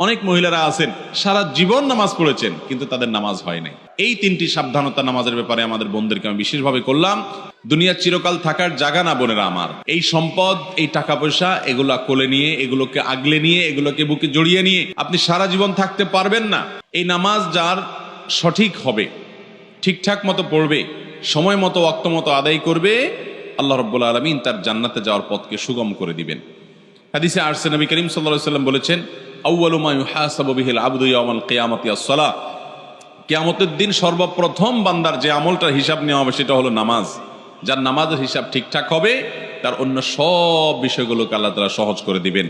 অনেক মহিলারা আছেন সারা জীবন নামাজ পড়েছেন কিন্তু তাদের নামাজ হয় নাই। এই তিনটি সাবধানতা নামাজের ব্যাপারে আমাদের বোনদেরকে আমি বিশেষভাবে করলাম। দুনিয়ার চিরকাল থাকার জায়গা না বোনেরা আমার। এই সম্পদ, এই টাকা পয়সা, এগুলা কোলে নিয়ে, এগুলোকে আগলে নিয়ে, এগুলোকে বুকে জড়িয়ে নিয়ে আপনি সারা জীবন থাকতে পারবেন না। এই নামাজ যার সঠিক হবে, ঠিকঠাক মতো পড়বে, সময় মতো ওয়াক্ত মতো আদায় করবে, আল্লাহ রাব্বুল আলামিন তার জান্নাতে যাওয়ার পথকে সুগম করে দিবেন। হাদিসে আসছে, নবী করিম সাল্লাল্লাহু আলাইহি ওয়াসাল্লাম বলেছেন, আউয়ালু মা ইউহাসাবু বিহিল আবদু ইয়াওমাল কিয়ামাতি আস-সালাহ। কিয়ামতের দিন সর্বপ্রথম বান্দার যে আমলটার হিসাব নেওয়া হবে সেটা হলো নামাজ। যার নামাজের হিসাব ঠিকঠাক হবে তার অন্য সব বিষয়গুলোকে আল্লাহ তাআলা সহজ করে দিবেন।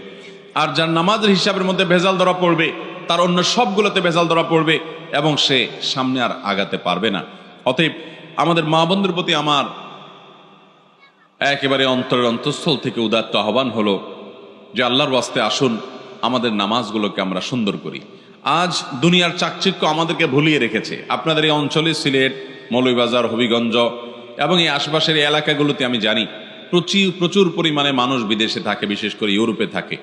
আর যার নামাজের হিসাবের মধ্যে ভেজাল ধরা পড়বে তার অন্য সবগুলোতে ভেজাল ধরা পড়বে এবং সে সামনে আর আগাতে পারবে না। অতএব আমাদের মা বোনদের প্রতি আমার একেবারে অন্তরের অন্তঃস্থল থেকে উদাত্ত আহ্বান হলো যে আল্লাহর ওয়াস্তে আসুন আমাদের নামাজগুলোকে আমরা সুন্দর করি। আজ দুনিয়ার চাকচিক্য আমাদেরকে ভুলিয়ে রেখেছে। আপনাদের এই অঞ্চলে সিলেট, মৌলভীবাজার, হবিগঞ্জ এবং এই আশপাশের এলাকাগুলোতে আমি জানি প্রচুর পরিমাণে মানুষ বিদেশে থাকে, বিশেষ করে ইউরোপে থাকে।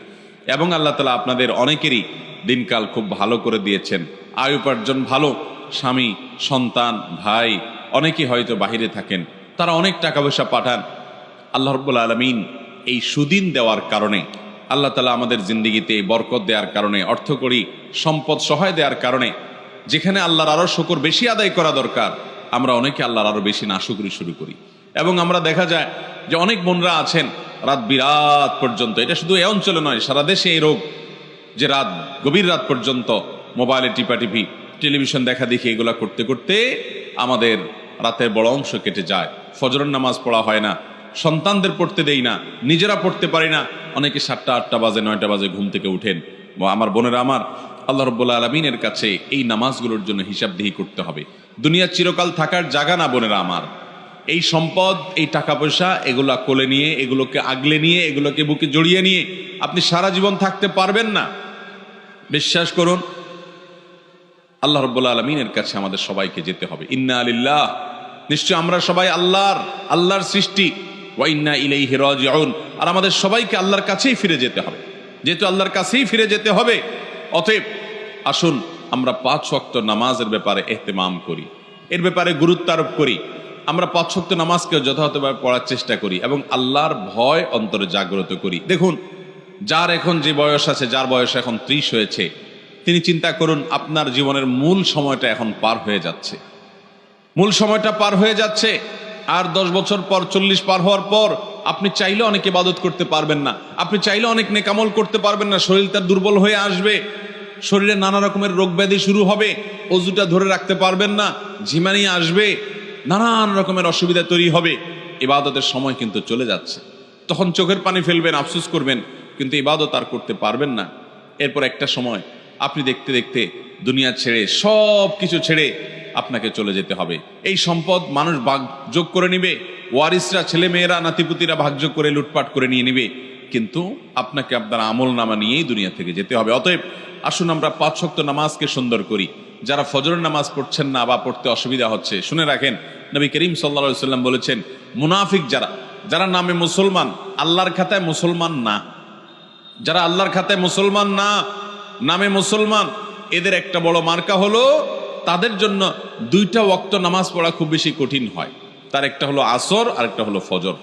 এবং আল্লাহ তাআলা আপনাদের অনেকেরই দিনকাল খুব ভালো করে দিয়েছেন, আয় উপার্জন ভালো, স্বামী, সন্তান, ভাই অনেকেই হয়তো বাহিরে থাকেন, তারা অনেক টাকা পয়সা পাঠান। আল্লাহ রাব্বুল আলামিন এই সুদিন দেওয়ার কারণে, আল্লাহ তাআলা আমাদের জিন্দেগিতে বরকত দেওয়ার কারণে, অর্থকড়ি সম্পদ সহায় দেওয়ার কারণে যেখানে আল্লাহর আরো শুকর বেশি আদায় করা দরকার, আমরা অনেকে আল্লাহর আরো বেশি নাশুকরি শুরু করি। এবং আমরা দেখা যায় যে অনেক বোনরা আছেন রাত বিরাত পর্যন্ত, এটা শুধু এই অঞ্চলে নয়, সারা দেশে এই রোগ, যে রাত গভীর রাত পর্যন্ত মোবাইলে টিপাটিপি, টেলিভিশন দেখা দেখি, এগুলা করতে করতে আমাদের রাতের বড় অংশ কেটে যায়। ফজরের নামাজ পড়া হয় না, সন্তানদের পড়তে দেই না, নিজেরা পড়তে পারি না। অনেকে 7টা 8টা বাজে, 9টা বাজে ঘুম থেকে উঠেন। আমার বোনেরা আমার, আল্লাহ রাব্বুল আলামিনের কাছে এই নামাজগুলোর জন্য হিসাবদিহি করতে হবে। দুনিয়ার চিরকাল থাকার জায়গা না বোনেরা আমার। এই সম্পদ, এই টাকা পয়সা, এগুলা কোলে নিয়ে, এগুলোকে আগলে নিয়ে, এগুলোকে বুকে জড়িয়ে নিয়ে আপনি সারা জীবন থাকতে পারবেন না। বিশ্বাস করুন, আল্লাহ রাব্বুল আলামিনের কাছে আমাদের সবাইকে যেতে হবে। ইন্না লিল্লাহ, নিশ্চয় আমরা সবাই আল্লাহর সৃষ্টি, ওয়া ইন্না ইলাইহি রাজিউন, আর আমাদের সবাইকে আল্লাহর কাছেই ফিরে যেতে হবে। যেহেতু আল্লাহর কাছেই ফিরে যেতে হবে, অতএব আসুন আমরা 5 ওয়াক্ত নামাজের ব্যাপারে ইহতিমাম করি, এর ব্যাপারে গুরুত্ব আরোপ করি। আমরা 5 ওয়াক্ত নামাজকে যথাযথভাবে পড়ার চেষ্টা করি এবং আল্লাহর ভয় অন্তরে জাগ্রত করি। দেখুন, যার এখন যে বয়স আছে, যার বয়স এখন 30 হয়েছে, তিনি চিন্তা করুন আপনার জীবনের মূল সময়টা এখন পার হয়ে যাচ্ছে। মূল সময়টা পার হয়ে যাচ্ছে। আর 10 বছর পর, 40 পার হওয়ার পর আপনি চাইলে অনেক ইবাদত করতে পারবেন না, আপনি চাইলে অনেক নেকামল করতে পারবেন না। শরীর তার দুর্বল হয়ে আসবে, শরীরে নানা রকমের রোগ ব্যাধি শুরু হবে, অজুটা ধরে রাখতে পারবেন না, ঝিমানি আসবে, নানান রকমের অসুবিধা তৈরি হবে। ইবাদতের সময় কিন্তু চলে যাচ্ছে। তখন চোখের পানি ফেলবেন, আফসোস করবেন, কিন্তু ইবাদত আর করতে পারবেন না। এরপর একটা সময় আপনি দেখতে দেখতে দুনিয়া ছেড়ে, সব কিছু ছেড়ে আপনাকে চলে যেতে হবে। এই সম্পদ মানুষ ভাগযোগ করে নিবে, ওয়ারিসরা, ছেলে মেয়েরা, নাতিপুতিরা ভাগযোগ করে লুটপাট করে নিয়ে নিবে, কিন্তু আপনাকে আপনার আমল নামা নিয়েই দুনিয়া থেকে যেতে হবে। অতএব আসুন আমরা 5 ওয়াক্ত নামাজকে সুন্দর করি। যারা ফজরের নামাজ পড়ছেন না বা পড়তে অসুবিধা হচ্ছে, শুনে রাখেন, নবী করিম সাল্লাল্লাহু আলাইহি ওয়াসাল্লাম বলেছেন, মুনাফিক যারা নামে মুসলমান, আল্লাহর খাতায় মুসলমান না, যারা আল্লাহর খাতায় মুসলমান না, নামে মুসলমান, এদের একটা বড় মার্কা হলো তাদের জন্য 2টা ওয়াক্ত নামাজ পড়া খুব বেশি কঠিন হয়। তার একটা হলো আসর আর একটা হলো ফজর।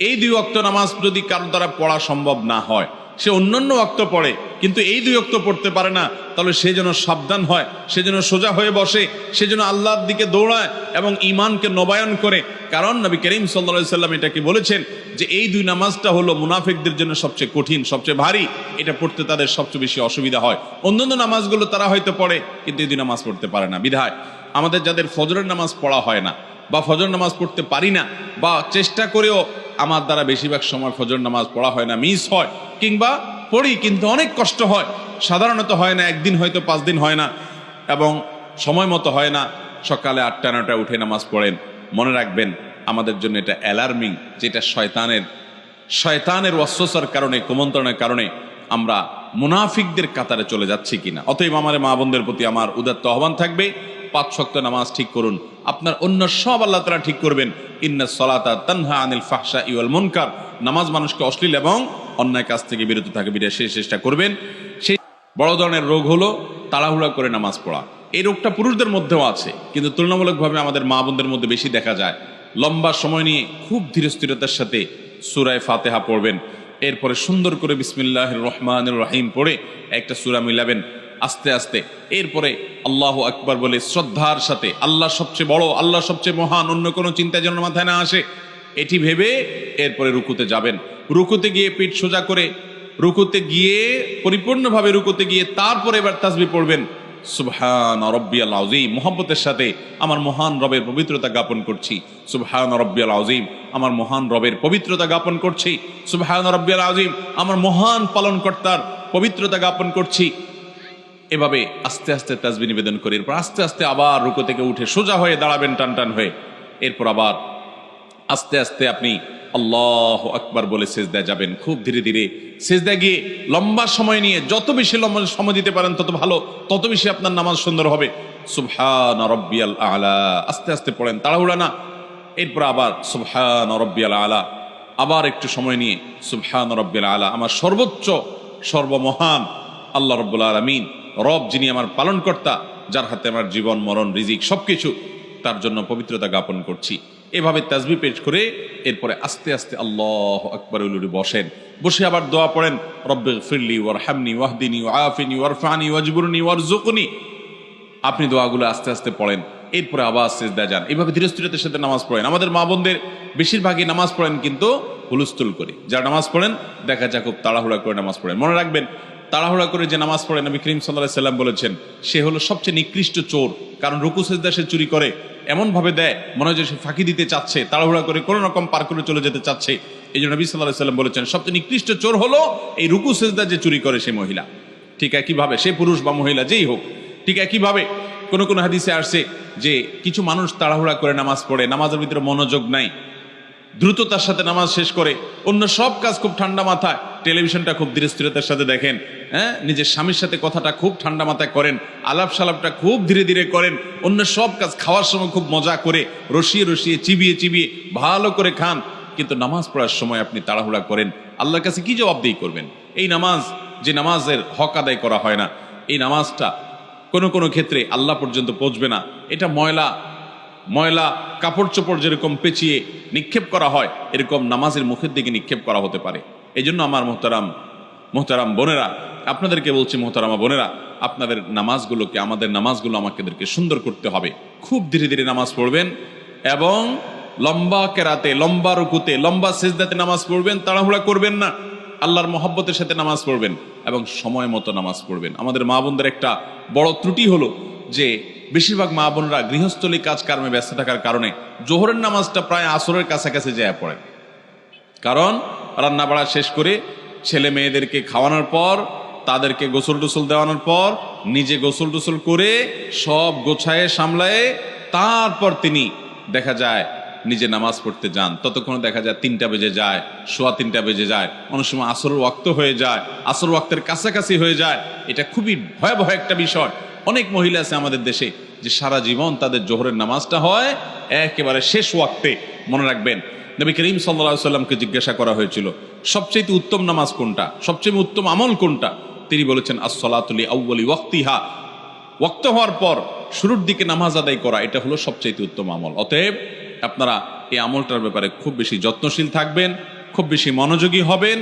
এই 2 ওয়াক্ত নামাজ যদি কারো দ্বারা পড়া সম্ভব না হয়, সে অন্যান্য ওয়াক্ত পড়ে কিন্তু এই 2 ওয়াক্ত পড়তে পারে না, তাহলে সে যেন সাবধান হয়, সে যেন সোজা হয়ে বসে, সে যেন আল্লাহর দিকে দৌড়ায় এবং ঈমানকে নবায়ন করে। কারণ নবী করিম সাল্লাল্লাহু আলাইহি সাল্লাম এটা কি বলেছেন যে এই 2 নামাজটা হলো মুনাফিকদের জন্য সবচেয়ে কঠিন, সবচেয়ে ভারী, এটা পড়তে তাদের সবচেয়ে বেশি অসুবিধা হয়। অন্যান্য নামাজগুলো তারা হয়তো পড়ে কিন্তু এই 2 নামাজ পড়তে পারে না। বিধায় আমাদের যাদের ফজরের নামাজ পড়া হয় না বা ফজর নামাজ পড়তে পারি না, বা চেষ্টা করেও আমার দ্বারা বেশিরভাগ সময় ফজর নামাজ পড়া হয় না, মিস হয়, কিংবা পড়ি কিন্তু অনেক কষ্ট হয়, সাধারণত হয় না, একদিন হয়তো 5 দিন হয় না এবং সময় মতো হয় না, সকালে 8টা 9টায় উঠে নামাজ পড়েন, মনে রাখবেন আমাদের জন্য এটা অ্যালার্মিং, যেটা শয়তানের ওয়াসওয়াসার কারণে, কুমন্ত্রণের কারণে আমরা মুনাফিকদের কাতারে চলে যাচ্ছি কিনা। অতএব আমার মা বোনদের প্রতি আমার উদাত্ত আহ্বান থাকবে, 5 ওয়াক্ত নামাজ ঠিক করুন, আপনার অন্য সব আল্লাহ তাআলা ঠিক করবেন। ইন্নাস সালাতা তানহা আনিল ফাহশাই ওয়াল মুনকার, নামাজ মানুষকে অশ্লীল এবং অন্যায় কাজ থেকে বিরত থাকে, বিরত সেই চেষ্টা করবেন। সেই বড় ধরনের রোগ হলো তাড়াহুড়া করে নামাজ পড়া। এই রোগটা পুরুষদের মধ্যেও আছে, কিন্তু তুলনামূলকভাবে আমাদের মা বোনদের মধ্যে বেশি দেখা যায়। লম্বা সময় নিয়ে খুব ধীরস্থিরতার সাথে সূরা ফাতিহা পড়বেন, এরপরে সুন্দর করে বিসমিল্লাহির রহমানির রহিম পড়ে একটা সূরা মিলাবেন আস্তে আস্তে, এরপরে আল্লাহু আকবার বলে শ্রদ্ধার সাথে, আল্লাহ সবচেয়ে বড়, আল্লাহ সবচেয়ে মহান, অন্য কোনো চিন্তা যেন মাথায় না আসে এটি ভেবে এরপরে রুকুতে যাবেন। রুকুতে গিয়ে পিঠ সোজা করে রুকুতে গিয়ে পরিপূর্ণভাবে রুকুতে গিয়ে তারপরে এবার তাসবিহ পড়বেন, সুবহান রব্বিয়াল আযীম, মুহাব্বতের সাথে আমার মহান রবের পবিত্রতা জ্ঞাপন করছি, সুবহান রব্বিয়াল আযীম, আমার মহান রবের পবিত্রতা জ্ঞাপন করছি, সুবহান রব্বিয়াল আযীম, আমার মহান পালনকর্তার পবিত্রতা জ্ঞাপন করছি। এভাবে আস্তে আস্তে তাসবিহ নিবেদন করে এরপর আস্তে আস্তে আবার রুকু থেকে উঠে সোজা হয়ে দাঁড়াবেন টান টান হয়ে, এরপর আবার আস্তে আস্তে আপনি আল্লাহু আকবার বলে সিজদায় যাবেন। খুব ধীরে ধীরে সিজদায় গিয়ে লম্বা সময় নিয়ে, যত বেশি লম্বা সময় দিতে পারেন তত ভালো, তত বেশি আপনার নামাজ সুন্দর হবে। সুবহান রাব্বিয়াল আলা আস্তে আস্তে পড়েন, তাড়াহুড়া না। এরপর আবার সুবহান রাব্বিয়াল আলা, আবার একটু সময় নিয়ে সুবহান রাব্বিয়াল আলা, আমার সর্বোচ্চ সর্বমহান আল্লাহ রাব্বুল আলামিন, রব যিনি আমার পালনকর্তা, যার হাতে আমার জীবন মরণ রিজিক সবকিছু, তার জন্য পবিত্রতা জ্ঞাপন করছি। এভাবে তাসবিহ পেশ করে এরপরে আস্তে আস্তে আল্লাহু আকবার বলে বসেন। বসে আবার দোয়া পড়েন, রব্বিগফিরলি ওয়ারহামনি ওয়াহদিনি ওয়াআফিনি ওয়ারফানি ওয়াজবুরনি ওয়ারযুকনি। আপনি দোয়াগুলো আস্তে আস্তে পড়েন, এরপরে আবার সিজদায় যান। এইভাবে ধীরস্থিরতার সাথে নামাজ পড়েন। আমাদের মা বোনদের বেশিরভাগই নামাজ পড়েন কিন্তু হুলস্থুল করে। যারা নামাজ পড়েন দেখা যায় খুব তাড়াহুড়া করে নামাজ পড়েন। মনে রাখবেন, তাড়াহুড়া করে যে নামাজ পড়ে নবী করিম সাল্লাল্লাহু আলাইহি সাল্লাম বলেছেন সে হলো সবচেয়ে নিকৃষ্ট চোর। কারণ রুকু সিজদা সে চুরি করে, এমন ভাবে দেয় মনে হয় যে সে ফাঁকি দিতে চাচ্ছে, তাড়াহুড়া করে কোনো রকম পার করে চলে যেতে চাচ্ছে। এই জন্য নবী সাল্লাল্লাহু আলাইহি সাল্লাম বলেছেন সবচেয়ে নিকৃষ্ট চোর হলো এই রুকু সিজদা যে চুরি করে সে মহিলা। ঠিক একইভাবে সে পুরুষ বা মহিলা যেই হোক, ঠিক একইভাবে কোন কোন হাদিসে আসছে যে কিছু মানুষ তাড়াহুড়া করে নামাজ পড়ে, নামাজের ভিতরে মনোযোগ নাই, দ্রুততার সাথে নামাজ শেষ করে, অন্য সব কাজ খুব ঠান্ডা মাথায়, টেলিভিশনটা খুব ধীরস্থিরতার সাথে দেখেন, হ্যাঁ, নিজের স্বামীর সাথে কথাটা খুব ঠান্ডা মাথায় করেন, আলাপ সালাপটা খুব ধীরে ধীরে করেন, অন্য সব কাজ খাওয়ার সময় খুব মজা করে রসিয়ে রসিয়ে চিবিয়ে চিবিয়ে ভালো করে খান, কিন্তু নামাজ পড়ার সময় আপনি তাড়াহুড়া করেন, আল্লাহর কাছে কি জবাবদিহি করবেন? এই নামাজ, যে নামাজের হক আদায় করা হয় না, এই নামাজটা কোনো কোনো ক্ষেত্রে আল্লাহ পর্যন্ত পৌঁছবে না। এটা ময়লা ময়লা কাপড় চোপড় যেরকম পেঁচিয়ে নিক্ষেপ করা হয়, এরকম নামাজের মুখের দিকে নিক্ষেপ করা হতে পারে। এই জন্য আমার মোহতারাম বোনেরা, আপনাদেরকে বলছি, মোহতারামা বোনেরা, আপনাদের নামাজগুলোকে, আমাদের নামাজগুলো আমাদেরকে সুন্দর করতে হবে। খুব ধীরে ধীরে নামাজ পড়বেন এবং লম্বা কেরাতে, লম্বা রুকুতে, লম্বা সিজদাতে নামাজ পড়বেন, তাড়াহুড়া করবেন না। আল্লাহর মহব্বতের সাথে নামাজ পড়বেন এবং সময় মতো নামাজ পড়বেন। আমাদের মা বোনদের একটা বড় ত্রুটি হলো যে বেশিরভাগ মা বোনরা গৃহস্থলী কাজ কর্মে ব্যস্ত থাকার কারণে জোহরের নামাজটা প্রায় আসরের কাছাকাছি যায় পড়েন। কারণ রান্না বাড়া শেষ করে ছেলে মেয়েদেরকে খাওয়ানোর পর, তাদেরকে গোসল টোসল দেওয়ানোর পর, নিজে গোসল টোসল করে সব গোছায়ে সামলায়ে তারপর তিনি দেখা যায় নিজে নামাজ পড়তে যান। ততক্ষণ দেখা যায় 3টা বেজে যায়, সোয়া 3টা বেজে যায়, অনেক সময় আসরের ওয়াক্ত হয়ে যায়, আসর ওয়াক্তের কাছাকাছি হয়ে যায়। এটা খুবই ভয়াবহ একটা বিষয়। অনেক মহিলা আছে আমাদের দেশে যে সারা জীবন তাদের জোহরের নামাজটা হয় একেবারে শেষ ওয়াক্তে। মনে রাখবেন, নবী করিম সাল্লাল্লাহু আলাইহি সাল্লামকে জিজ্ঞাসা করা হয়েছিল সবচেয়ে উত্তম নামাজ কোনটা, সবচেয়ে উত্তম আমল কোনটা? তিনি বলেছেন আস-সালাতু লি আউয়ালি ওয়াক্তিহা, ওয়াক্ত হওয়ার পর শুরুর দিকে নামাজ আদায় করা, এটা হলো সবচেয়ে উত্তম আমল। অতএব আপনারা এই আমলটার ব্যাপারে খুব বেশি যত্নশীল থাকবেন, খুব বেশি মনোযোগী হবেন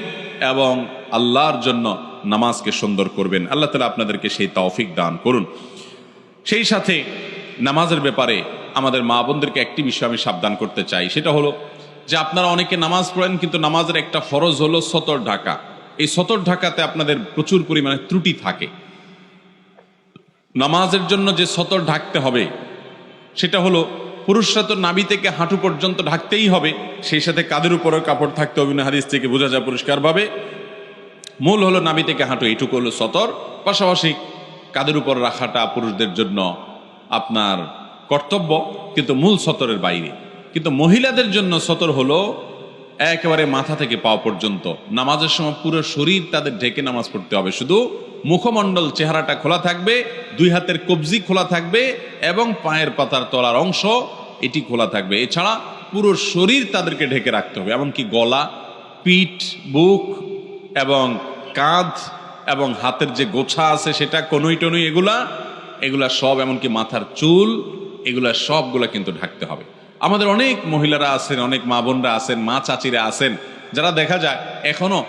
এবং আল্লাহর জন্য নামাজকে সুন্দর করবেন। আল্লাহ তাআলা আপনাদেরকে সেই তৌফিক দান করুন। সেই সাথে নামাজের ব্যাপারে আমাদের মা বোনদেরকে একটি বিষয় আমি সাবধান করতে চাই, সেটা হলো যে আপনারা অনেকে নামাজ পড়েন কিন্তু নামাজের একটা ফরজ হলো সতর ঢাকা। এই সতর ঢাকাতে আপনাদের প্রচুর পরিমাণে ত্রুটি থাকে। নামাজের জন্য যে সতর ঢাকতে হবে সেটা হলো পুরুষরা তো নাভি থেকে হাঁটু পর্যন্ত ঢাকতেই হবে, সেই সাথে কাঁধের উপরেও কাপড় থাকতে হবে। হাদিস থেকে বোঝা যায় পরিষ্কারভাবে মূল হলো নাভি থেকে হাঁটু, এইটুকু হলো সতর। পাশাপাশি কাঁধের উপর রাখাটা পুরুষদের জন্য আপনার কর্তব্য, কিন্তু মূল সতরের বাইরে। কিন্তু মহিলাদের জন্য সতর হলো একেবারে মাথা থেকে পাও পর্যন্ত। নামাজের সময় পুরো শরীর তাদের ঢেকে নামাজ পড়তে হবে, শুধু মুখমণ্ডল চেহারাটা খোলা থাকবে, 2 হাতের কবজি খোলা থাকবে এবং পায়ের পাতার তলার অংশ এটি খোলা থাকবে। এছাড়া পুরো শরীর তাদেরকে ঢেকে রাখতে হবে, এমনকি গলা, পিঠ, বুক এবং কাঁধ এবং হাতের যে গোছা আছে সেটা কনুই টনুই এগুলা সব, এমনকি মাথার চুল, এগুলা সবগুলা কিন্তু ঢাকতে হবে। আমাদের অনেক মহিলারা আছেন, অনেক মা বোনরা আছেন, মা চাচিরা আছেন, যারা দেখা যায় এখনো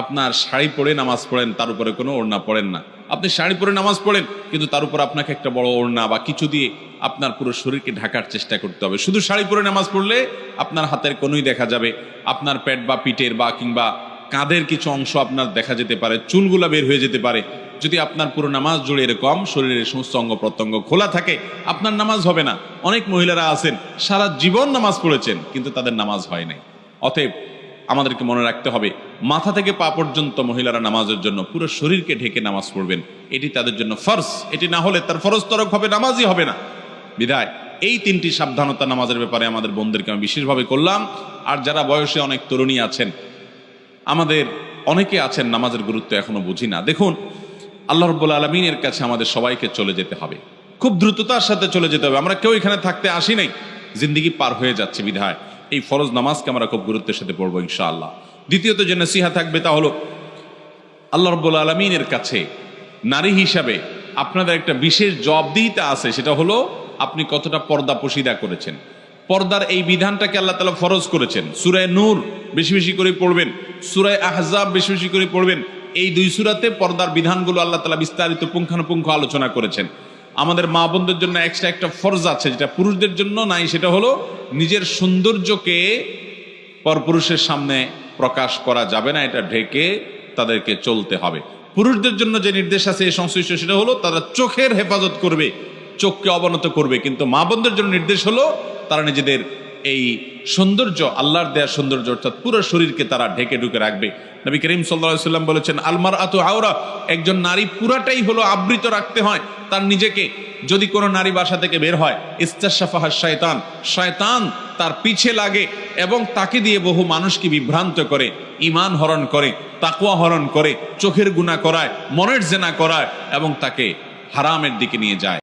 আপনার শাড়ি পরে নামাজ পড়েন, তার উপরে কোনো ওড়না পড়েন না। আপনি শাড়ি পরে নামাজ পড়েন, কিন্তু তার উপর আপনাকে একটা বড় ওড়না বা কিছু দিয়ে আপনার পুরো শরীরকে ঢাকার চেষ্টা করতে হবে। শুধু শাড়ি পরে নামাজ পড়লে আপনার হাতের কোনোই দেখা যাবে, আপনার পেট বা পিঠের বা কিংবা কাঁধের কিছু অংশ আপনার দেখা যেতে পারে, চুলগুলা বের হয়ে যেতে পারে। যদি আপনার পুরো নামাজ জুড়ে এরকম শরীরের সমস্ত অঙ্গ প্রত্যঙ্গ খোলা থাকে, আপনার নামাজ হবে না। অনেক মহিলারা আছেন সারা জীবন নামাজ পড়েছেন, কিন্তু তাদের নামাজ হয় নাই। অতএব আমাদেরকে মনে রাখতে হবে, মাথা থেকে পা পর্যন্ত মহিলারা নামাজের জন্য পুরো শরীরকে ঢেকে নামাজ পড়বেন, এটি তাদের জন্য ফরজ। এটি না হলে তার ফরজ তরক হবে, নামাজই হবে না। বিধায় এই তিনটি সাবধানতা নামাজের ব্যাপারে আমাদের বোনদেরকে আমি বিশেষভাবে করলাম। আর যারা বয়সে অনেক তরুণী আছেন, আমাদের অনেকে আছেন নামাজের গুরুত্ব এখনো বুঝি না। দেখুন, আল্লাহ রাব্বুল আলামিনের কাছে আমাদের সবাইকে চলে যেতে হবে, খুব দ্রুততার সাথে চলে যেতে হবে। আমরা কেউ এখানে থাকতে আসি নাই, জিন্দিগি পার হয়ে যাচ্ছে। বিধায় এই ফরজ নামাজকে আমরা খুব গুরুত্বের সাথে পড়বো ইনশাআল্লাহ। দ্বিতীয়ত যে নসিহা থাকবে তা হলো, আল্লাহ রাব্বুল আলামিনের কাছে নারী হিসাবে আপনাদের একটা বিশেষ জবাবদিহিতা আছে, সেটা হলো আপনি কতটা পর্দা পশিদা করেছেন। পর্দার এই বিধানটাকে আল্লাহ তাআলা ফরজ করেছেন। সূরা নূর বেশি বেশি করে পড়বেন, সূরা আহজাব বেশি বেশি করে পড়বেন। এই দুই সূরাতে পর্দার বিধানগুলো আল্লাহ তাআলা বিস্তারিত পুঙ্খানুপুঙ্খ আলোচনা করেছেন। আমাদের মা বোনদের জন্য এক্সট্রা একটা ফরজ আছে, যেটা পুরুষদের জন্য নাই। সেটা হলো নিজের সৌন্দর্যকে পরপুরুষের সামনে প্রকাশ করা যাবে না, এটা ঢেকে তাদেরকে চলতে হবে। পুরুষদের জন্য যে নির্দেশ আছে এই সংশ্লিষ্ট, সেটা হলো তারা চোখের হেফাজত করবে, চোখকে অবনত করবে। কিন্তু মা বোনদের জন্য নির্দেশ হলো তারা নিজেদের এই সৌন্দর্য, আল্লাহর দেয়া সৌন্দর্য অর্থাৎ পুরো শরীরকে তারা ঢেকে ঢুকে রাখবে। নবী করিম সাল্লাল্লাহু আলাইহি ওয়াসাল্লাম বলেছেন, আলমারআতু আওরা, একজন নারী পুরাটাই হলো আবৃত রাখতে হয় তার নিজেকে। যদি কোনো নারী বাসা থেকে বের হয়, ইস্তাশাফাহা শয়তান, শয়তান তার পিছে লাগে এবং তাকে দিয়ে বহু মানুষকে বিভ্রান্ত করে, ঈমান হরণ করে, তাকওয়া হরণ করে, চোখের গুনাহ করায়, মনের জেনা করায় এবং তাকে হারামের দিকে নিয়ে যায়।